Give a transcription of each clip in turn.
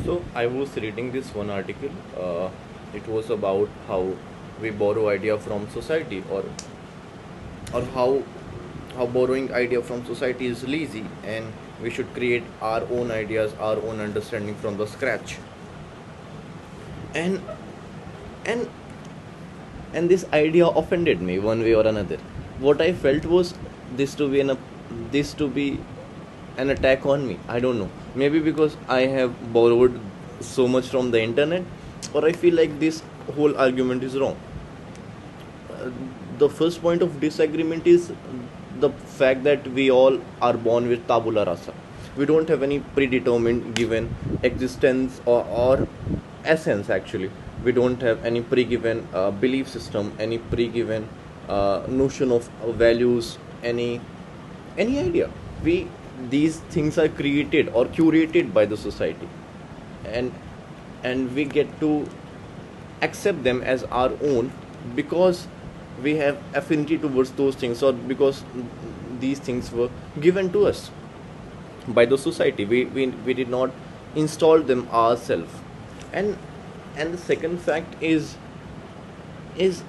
So I was reading this one article. It was about how we borrow idea from society, or how borrowing idea from society is lazy, and we should create our own ideas, our own understanding from the scratch. And and and this idea offended me one way or another. What I felt was this to be this to be an attack on me. I don't know. Maybe because I have borrowed so much from the internet, or I feel like this whole argument is wrong. Uh, the first point of disagreement is the fact that we all are born with tabula rasa. We don't have any predetermined given existence, or essence actually. We don't have any pre-given belief system, any pre-given notion of values, any idea. We These things are created or curated by the society, and we get to accept them as our own because we have affinity towards those things, or because these things were given to us by the society. We did not install them ourselves. and and the second fact is is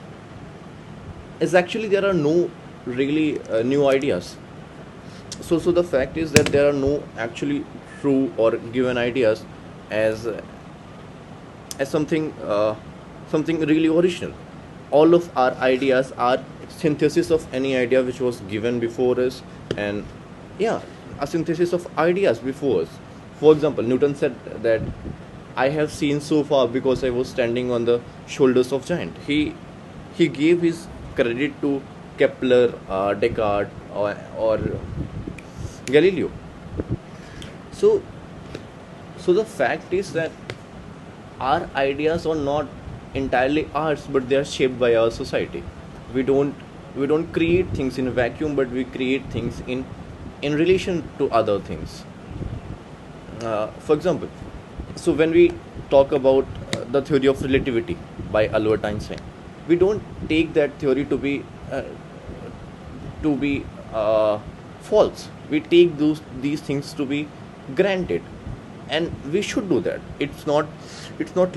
actually there are no really new ideas. So the fact is that there are no actually true or given ideas as something really original. All of our ideas are synthesis of any idea which was given before us, and yeah, a synthesis of ideas before us. For example, Newton said that I have seen so far because I was standing on the shoulders of giant. He gave his credit to Kepler, Descartes, or Galileo. So the fact is that our ideas are not entirely ours, but they are shaped by our society. We don't create things in a vacuum, but we create things in relation to other things. For example, so when we talk about the theory of relativity by Albert Einstein, we don't take that theory to be false. We take these things to be granted, and we should do that. It's not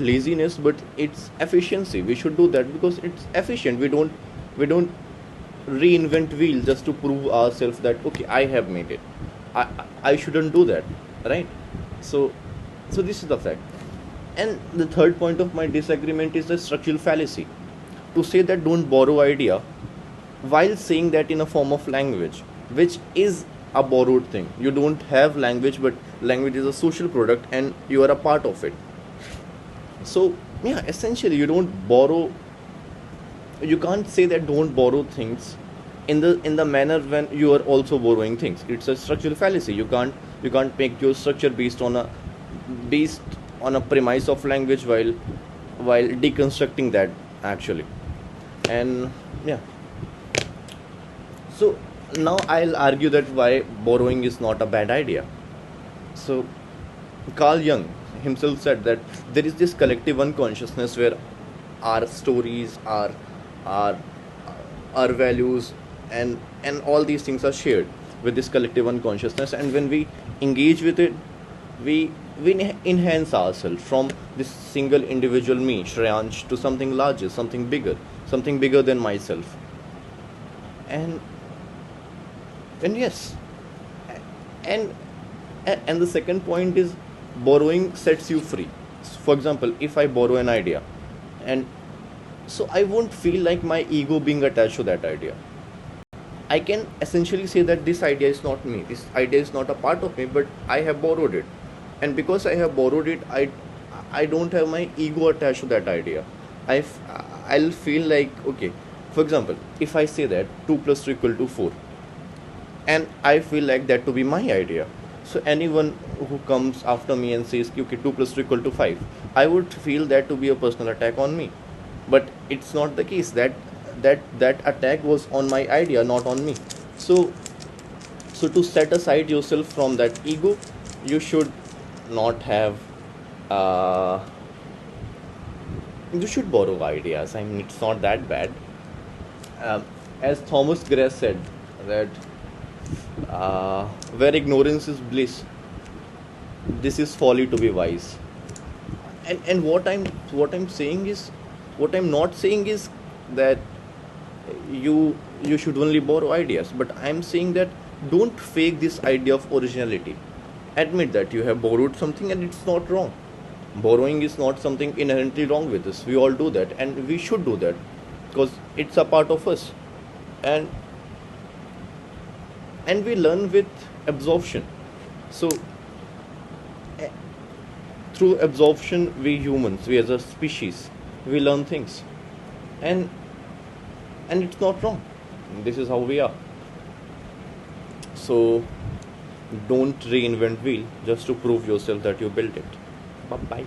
laziness, but it's efficiency. We should do that because it's efficient. We don't reinvent wheel just to prove ourselves that okay, I have made it. I shouldn't do that, right? So so this is the fact. And the third point of my disagreement is the structural fallacy. To say that don't borrow idea while saying that in a form of language, which is a borrowed thing. You don't have language, but language is a social product and you are a part of it. So yeah, essentially you can't say that don't borrow things in the manner when you are also borrowing things. It's a structural fallacy. You can't make your structure based on a premise of language while deconstructing that actually. And yeah, so now I'll argue that why borrowing is not a bad idea. So Carl Jung himself said that there is this collective unconsciousness where our stories, our our values, and all these things are shared with this collective unconsciousness. And when we engage with it, we enhance ourselves from this single individual me, Shreyansh, to something larger, something bigger than myself. And yes, and and the second point is borrowing sets you free. For example, if I borrow an idea, and so I won't feel like my ego being attached to that idea. I can essentially say that this idea is not me, this idea is not a part of me, but I have borrowed it. And because I have borrowed it, I don't have my ego attached to that idea. I f- I'll feel like okay. For example, if I say that 2 plus 2 equal to 4, and I feel like that to be my idea. So anyone who comes after me and says okay, 2 plus 2 equal to 5, I would feel that to be a personal attack on me. But it's not the case. That attack was on my idea, not on me. So so to set aside yourself from that ego, you should not have uh, you should borrow ideas. I mean, it's not that bad. As Thomas Gray said that where ignorance is bliss, this is folly to be wise. And what I'm saying is, what I'm not saying is that you should only borrow ideas, but I'm saying that don't fake this idea of originality. Admit that you have borrowed something and it's not wrong. Borrowing is not something inherently wrong with us. We all do that, and we should do that because it's a part of us. And and we learn with absorption. So through absorption, we humans, we as a species, we learn things, and it's not wrong. This is how we are. So don't reinvent wheel just to prove yourself that you built it. Bye bye.